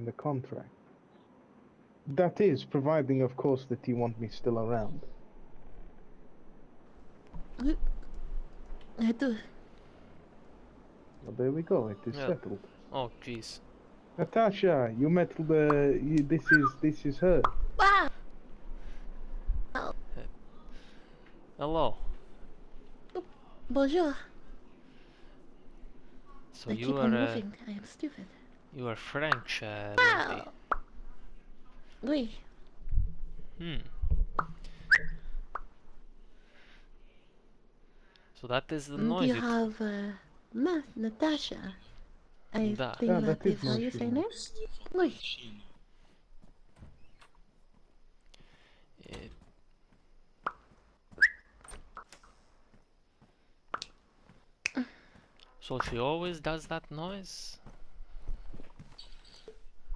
the contract. That is, providing, of course, that you want me still around. I do. Well, there we go. It is Yeah. settled. Oh, jeez. Natasha, you met the. This is her. Wow! Hello. Bonjour. So I you keep on are moving. I am stupid. you are French, lady. Wow! Oui. So that is the Do noise. you have Natasha? I Da. think Yeah, that is how you say name? Oui. It, so she always does that noise?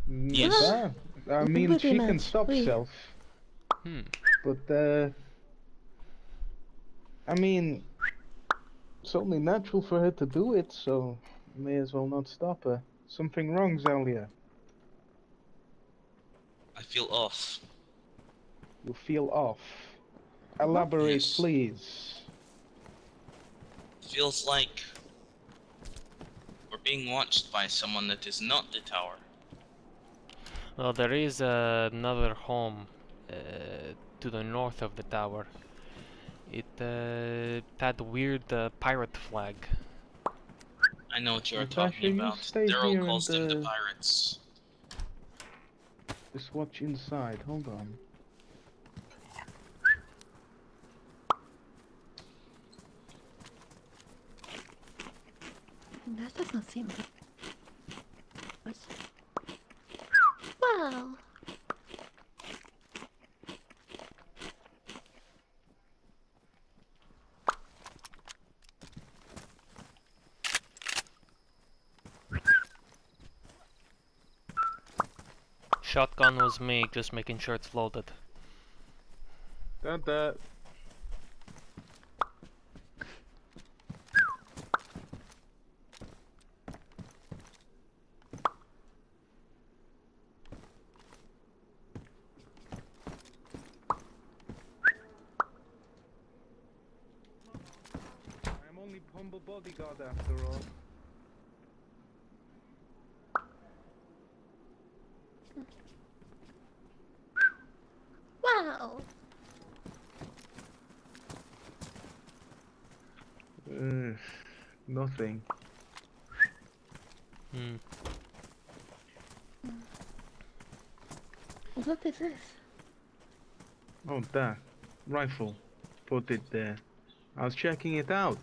Yes. I mean, Pretty she can much, stop oui. self. But, I mean, it's only natural for her to do it, so may as well not stop her. Something wrong, Zalia? I feel off. You feel off. Elaborate, Yes. please. Feels like we're being watched by someone that is not the tower. Well, there is another home to the north of the tower. It had a weird pirate flag. I know what you're Natasha, talking you about. stay Daryl here calls them and, the pirates. just watch inside. Hold on. That does not seem good. Wow! Shotgun was me, just making sure it's loaded. That. I'm only humble bodyguard after all. Wow! Nothing. What is this? Oh, that rifle. Put it there. I was checking it out.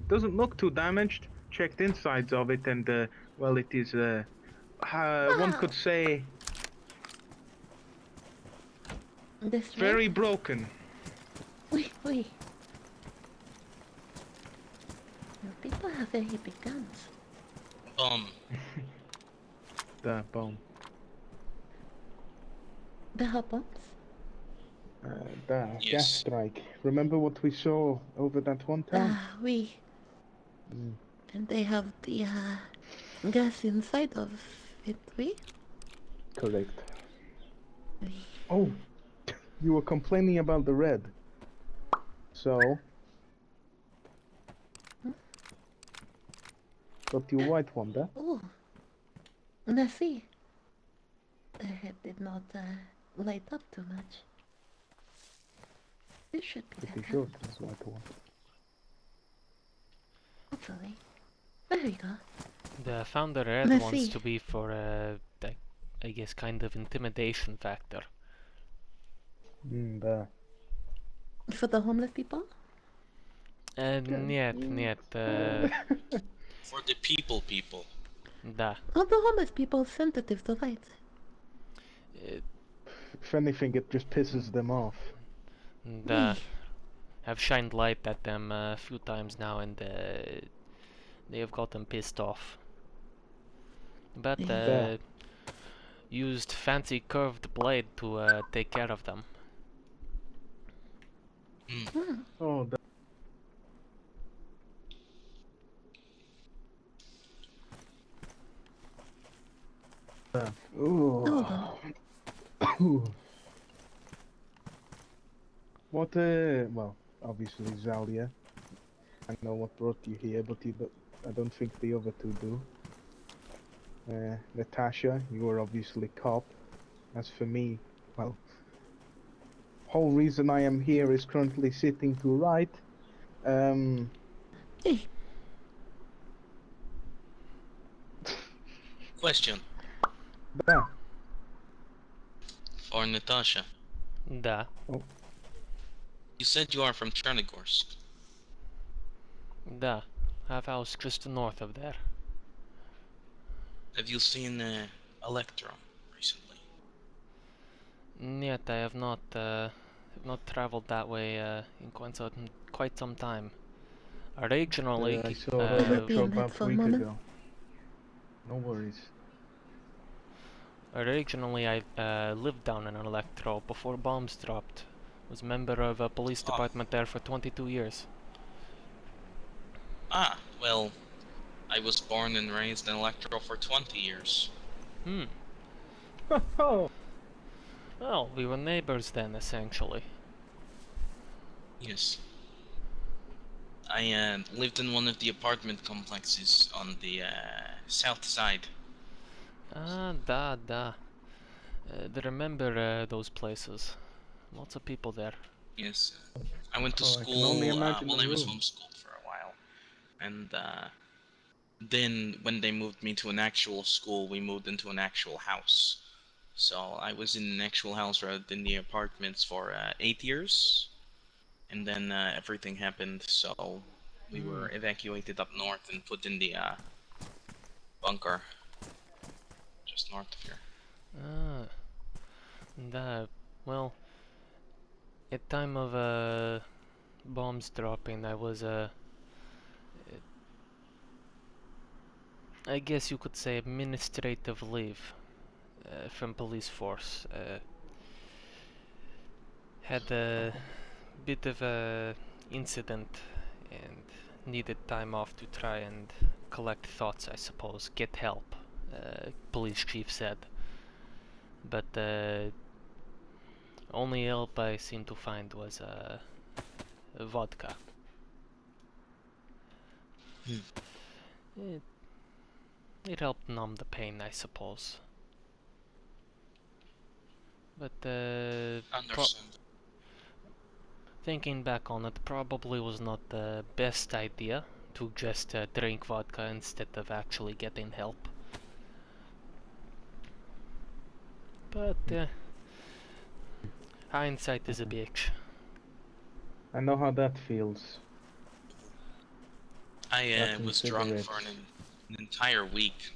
Doesn't look too damaged. Checked insides of it, and well, it is. One could say This very broken. Oui, oui. Your people have very big guns. The bomb. The have bombs? The Yes. gas strike. Remember what we saw over that one town? Oui. And they have the gas inside of it, oui? Correct. Oui. Oh, you were complaining about the red. So, got you white one, there. Oh. Merci. The head did not light up too much. This should be Pretty better. sure it was white one. Hopefully. There we go. I found the red Let's ones see. to be for I guess kind of intimidation factor. There. For the homeless people? Нет. For the people. Da. Oh, the homeless people are sensitive to light. If anything, it just pisses them off. Da. I've shined light at them a few times now, and they have gotten pissed off. But Yeah. used fancy curved blade to take care of them. Oh, that. Hold on. What, well, obviously Zalia. I know what brought you here, but I don't think the other two do. Natasha, you are obviously cop. As for me, well, whole reason I am here is currently sitting to right. Hey, Question Да. for Natasha. Da, You said you are from Chernigorsk. da. Have house just north of there. Have you seen Electro recently? Yet I have not traveled that way in quite some time. Originally, I saw can you be Electro in that about for a a week moment? ago. No worries. originally I lived down in Electro before bombs dropped. Was member of a police Oh. department there for 22 years. Ah, well, I was born and raised in Electro for 20 years. Hmm. Oh, Well, we were neighbors then, essentially. Yes. I lived in one of the apartment complexes on the south side. Ah, da. I remember those places. Lots of people there. Yes. I went to I can only school, imagine well, the I was room. homeschooled for a while. And then when they moved me to an actual school, we moved into an actual house. So I was in an actual house rather than the apartments for 8 years. And then everything happened, so we were evacuated up north and put in the bunker just north of here. Ah, da. Well, at time of bombs dropping, I was I guess you could say administrative leave from police force. Had a bit of a incident and needed time off to try and collect thoughts, I suppose, get help. Police chief said, but only help I seemed to find was vodka. It, it helped numb the pain, I suppose. But Understand. thinking back on it, probably was not the best idea to just drink vodka instead of actually getting help. But hindsight is a bitch. I know how that feels. I Wrapping was drunk for cigarettes. an entire week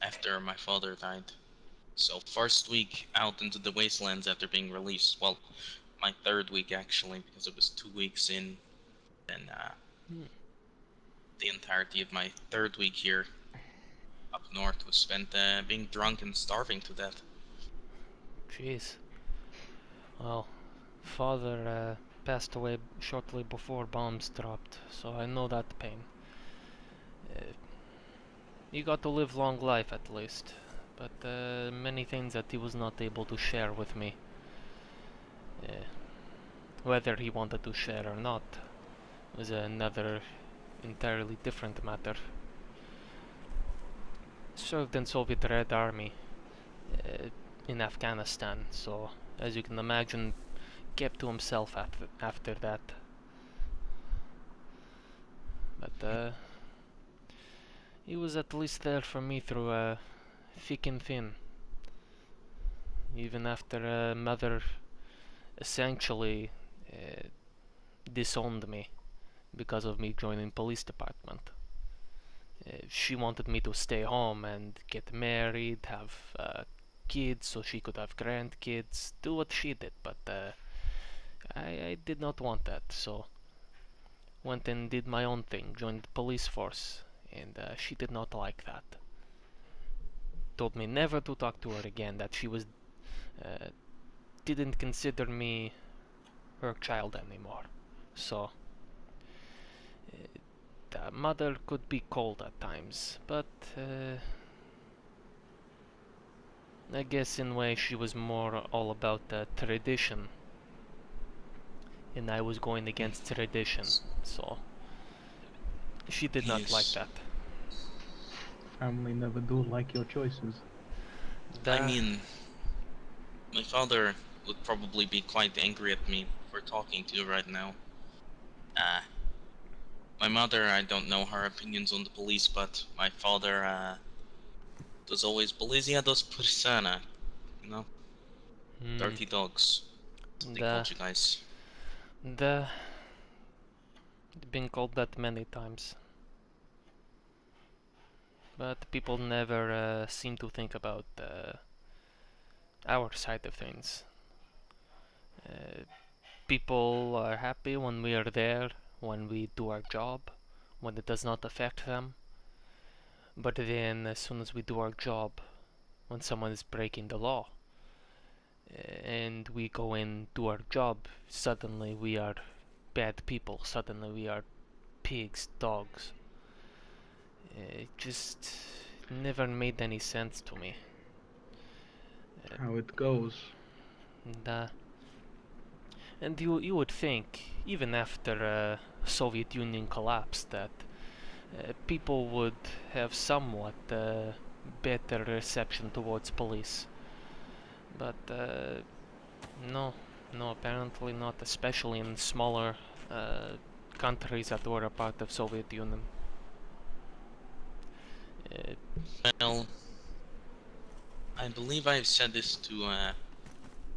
after my father died. So first week out into the wastelands after being released. Well, my third week actually, because it was 2 weeks in. Then the entirety of my third week here up north was spent being drunk and starving to death. Jeez. Well, father passed away shortly before bombs dropped, so I know that pain. He got to live long life at least, but many things that he was not able to share with me. Whether he wanted to share or not was another entirely different matter. Served in Soviet Red Army in Afghanistan, so as you can imagine, kept to himself after that. But he was at least there for me through thick and thin. Even after mother essentially disowned me because of me joining police department. She wanted me to stay home and get married, have kids so she could have grandkids, do what she did, but I did not want that, so went and did my own thing, joined the police force, and she did not like that. Told me never to talk to her again, that she was didn't consider me her child anymore. So the mother could be cold at times, but I guess in a way she was more all about the tradition, and I was going against tradition, so she did not like Yes. that. Family never do like your choices. I The, mean, my father would probably be quite angry at me for talking to you right now. Uh, my mother, I don't know her opinions on the police, but my father, does always Polizia dos Persana, you know? hmm, Dirty dogs. That's what they the, called you guys. the, been called that many times, but people never seem to think about our side of things. Uh, People are happy when we are there, when we do our job, when it does not affect them. But then, as soon as we do our job, when someone is breaking the law, and we go in do our job, suddenly we are bad people. Suddenly we are pigs, dogs. It just never made any sense to me. How it goes. And, and you would think, even after Soviet Union collapsed, that people would have somewhat better reception towards police. But no, no, apparently not, especially in smaller uh, countries that were a part of Soviet Union. Uh, Well, I believe I've said this to,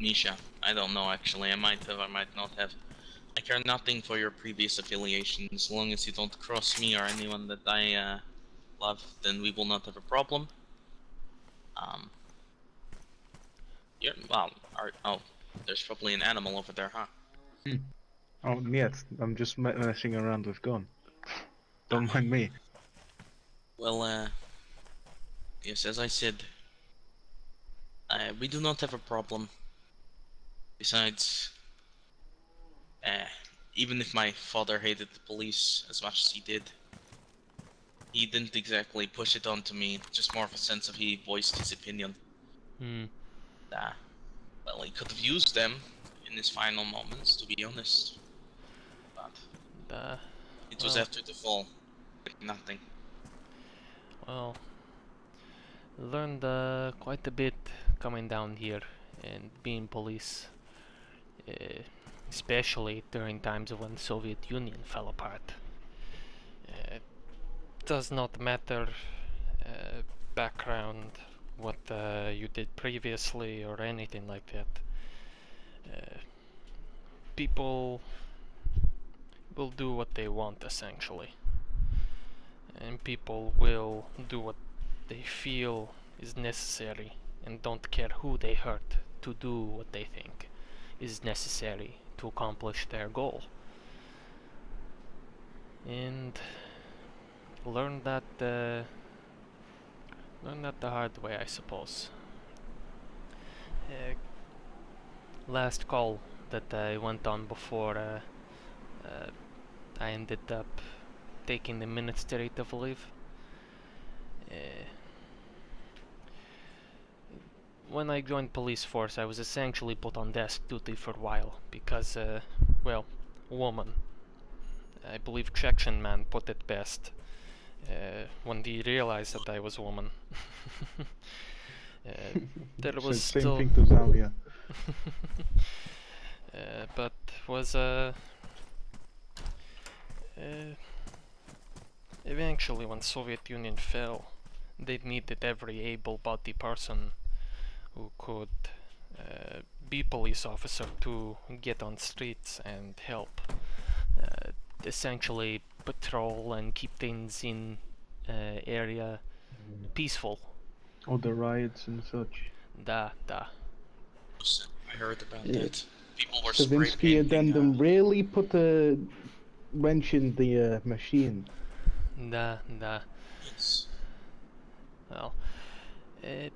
Nisha. I don't know actually. I might have, I might not have. I care nothing for your previous affiliations. As long as you don't cross me or anyone that I, love, then we will not have a problem. Um, yeah, well, oh, there's probably an animal over there, huh? Hmm. Oh, yes, I'm just messing around with gun. Don't mind me. Well, yes, as I said, we do not have a problem. Besides, uh, even if my father hated the police as much as he did, he didn't exactly push it onto me, just more of a sense of he voiced his opinion. hmm, Uh, well, he could have used them in his final moments, to be honest. But the, it was well, after the fall. Nothing. well, learned quite a bit coming down here and being police, uh, especially during times when Soviet Union fell apart. It does not matter background, what you did previously or anything like that. Uh, People will do what they want essentially, and people will do what they feel is necessary and don't care who they hurt to do what they think is necessary to accomplish their goal. And learn that the hard way, I suppose. Uh, Last call that I went on before uh, I ended up taking the administrative leave. Uh, when I joined police force, I was essentially put on desk duty for a while because, well, woman. I believe Chechen man put it best when he realized that I was a woman. There was Said same still, thing to Zalia. but was uh, eventually when Soviet Union fell, they needed every able-bodied person who could be police officer to get on streets and help essentially patrol and keep things in area peaceful. All the riots and such. Da. I heard about Yeah. that. People were spray Savinsky painting. addendum really put a wrench in the machine. Da. Yes. Well, it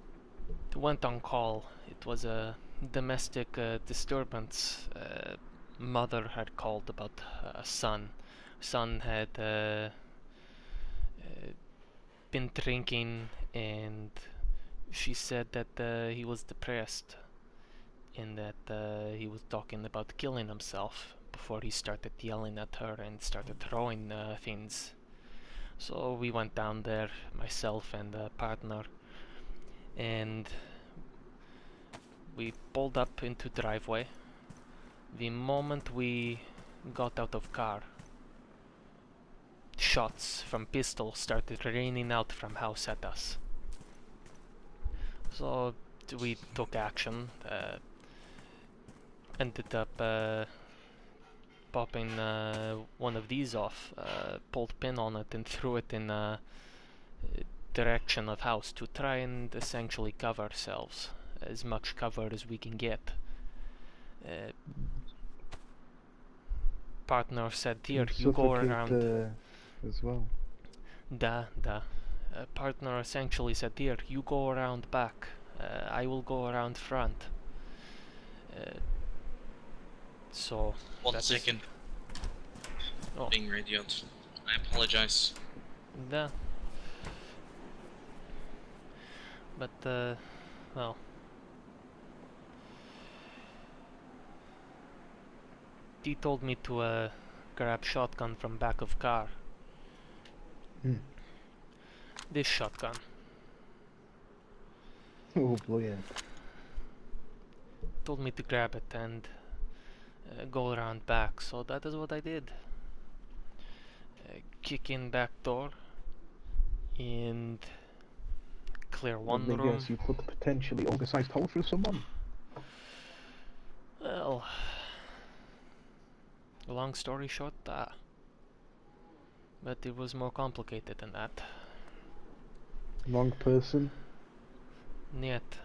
went on call. It was a domestic disturbance. Mother had called about a son. Son had been drinking and She said that he was depressed and that he was talking about killing himself before he started yelling at her and started throwing things. So we went down there, myself and a partner, and we pulled up into driveway. The moment we got out of car, shots from pistols started raining out from house at us. So we took action, ended up popping one of these off, pulled pin on it and threw it in a direction of house to try and essentially cover ourselves, as much cover as we can get. Partner said, here, you go around. As well. Da. Partner essentially said, here, you go around back. I will go around front. So... One second. Oh. Being radioed. I apologize. Da. But, well... He told me to grab shotgun from back of car. This shotgun. Oh boy. Told me to grab it and go around back, so that is what I did. Kick in back door and clear one Let me room. guess, you put a potentially oversized hole through someone? Well, long story short, but it was more complicated than that. Wrong person? Yet,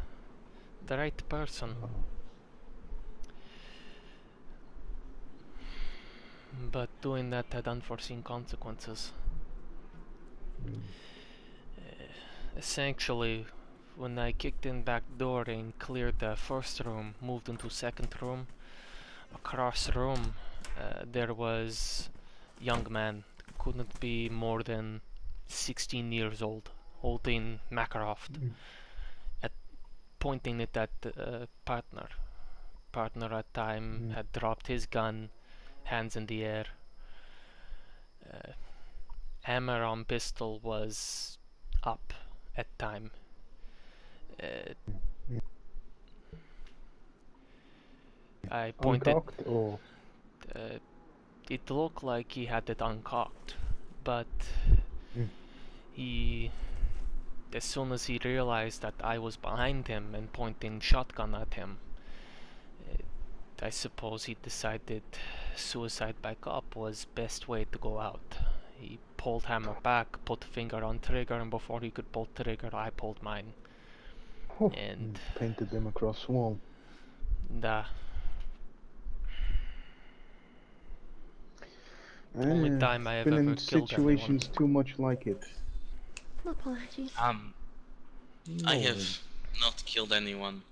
the right person. Oh. But doing that had unforeseen consequences. Essentially, when I kicked in back door and cleared the first room, moved into second room, across room there was young man, couldn't be more than 16 years old, holding Makarov, pointing it at partner. Partner at time had dropped his gun, hands in the air. Hammer on pistol was up at time. I pointed. Uncocked or? It looked like he had it uncocked, but he, as soon as he realized that I was behind him and pointing shotgun at him, I suppose he decided suicide by cop was best way to go out. He pulled hammer back, put finger on trigger, and before he could pull trigger, I pulled mine. And painted them across wall. Only time I have been ever in killed situations anyone. too much like it. Apologies. I have not killed anyone.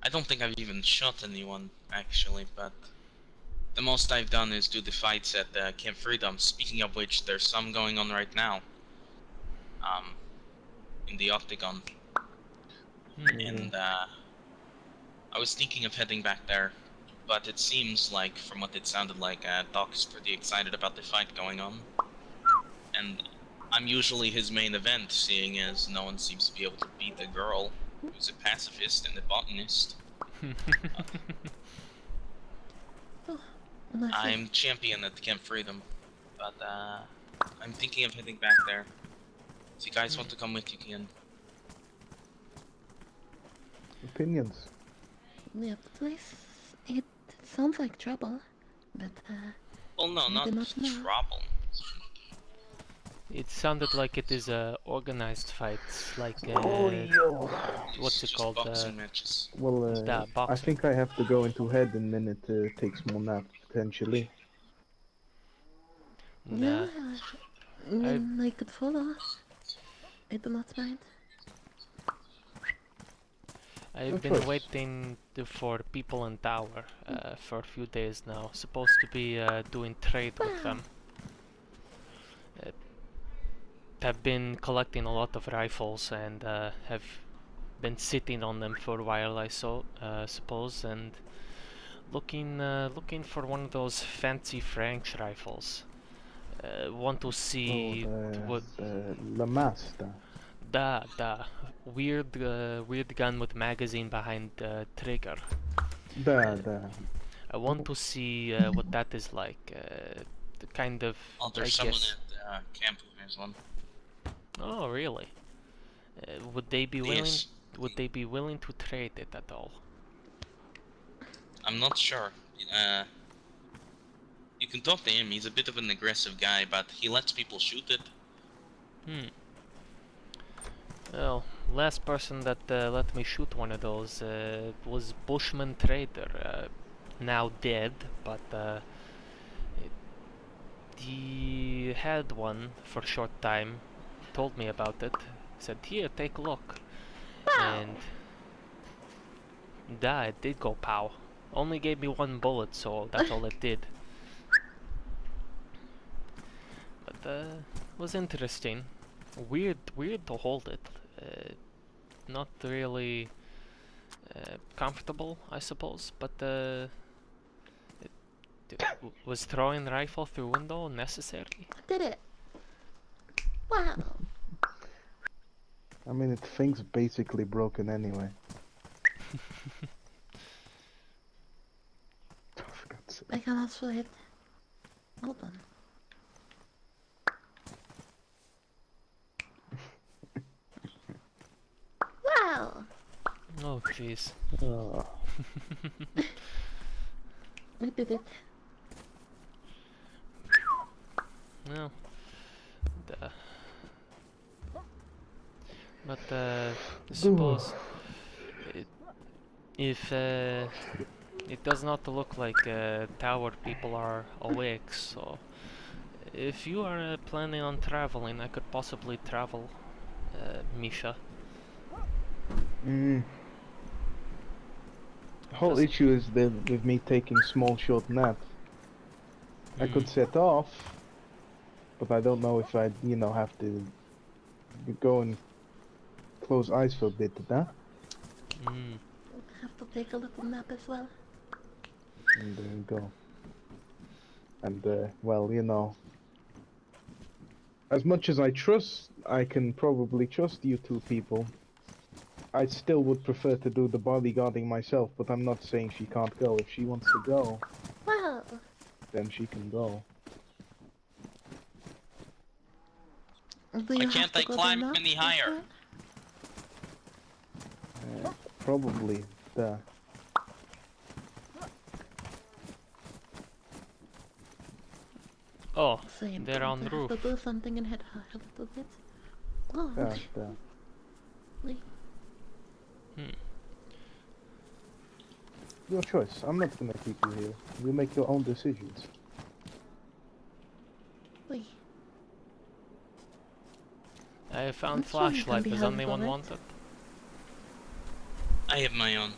I don't think I've even shot anyone, actually, but the most I've done is do the fights at Camp Freedom. Speaking of which, there's some going on right now. In the Octagon. And I was thinking of heading back there, but it seems like, from what it sounded like, Doc is pretty excited about the fight going on. And I'm usually his main event, seeing as no one seems to be able to beat a girl who's a pacifist and a botanist. I'm champion at Camp Freedom, but I'm thinking of heading back there. If you guys want to come with, you can. Opinions? Yeah, the place, it sounds like trouble, but Well, no, not trouble. It sounded like it is organized fights, like what's it called? Boxing matches. Well, I think I have to go into head in a minute to take small nap potentially. Yeah, I could follow. I do not mind. I've been waiting for people in tower for a few days now. Supposed to be doing trade with them. Have been collecting a lot of rifles and have been sitting on them for a while, I suppose, and looking for one of those fancy French rifles. Want to see what the La Master. the weird gun with magazine behind the trigger. The I want to see what that is like. The kind of, Oh, I there's someone guess. at camp who has one. Oh, really? Would they be willing? Yes. Would they be willing to trade it at all? I'm not sure. Uh, you can talk to him. He's a bit of an aggressive guy, but he lets people shoot it. Hmm. Well, last person that let me shoot one of those was Bushman Trader, now dead, but he had one for a short time. Told me about it. Said, "Here, take a look," and yeah, it did go pow. Only gave me one bullet, so that's all it did. But was interesting. Weird to hold it. Not really comfortable, I suppose. But was throwing rifle through window necessary? I did it. Wow. I mean, the thing's basically broken anyway. For God's sake. I can also hit. Hold on. Wow. Oh, jeez. Oh. We did it. No. But I suppose if it does not look like tower people are awake, so if you are planning on traveling, I could possibly travel, Misha. The whole issue is that with me taking small short naps. I could set off, but I don't know if I'd, have to go and close eyes for a bit, huh? Have to take a little nap as well. And there you go. And, well, as much as I can probably trust you two people, I still would prefer to do the bodyguarding myself, but I'm not saying she can't go. If she wants to go, Wow. then she can go. Do you Why have can't to I go climb there now, any higher? Probably the... Oh, Same. they're on the I have roof. to do something and head a little bit. Oh, wait. Your choice. I'm not gonna keep you here. You make your own decisions. Wait. I found This one can flashlight. be Does held anyone on it. want it? I have my own.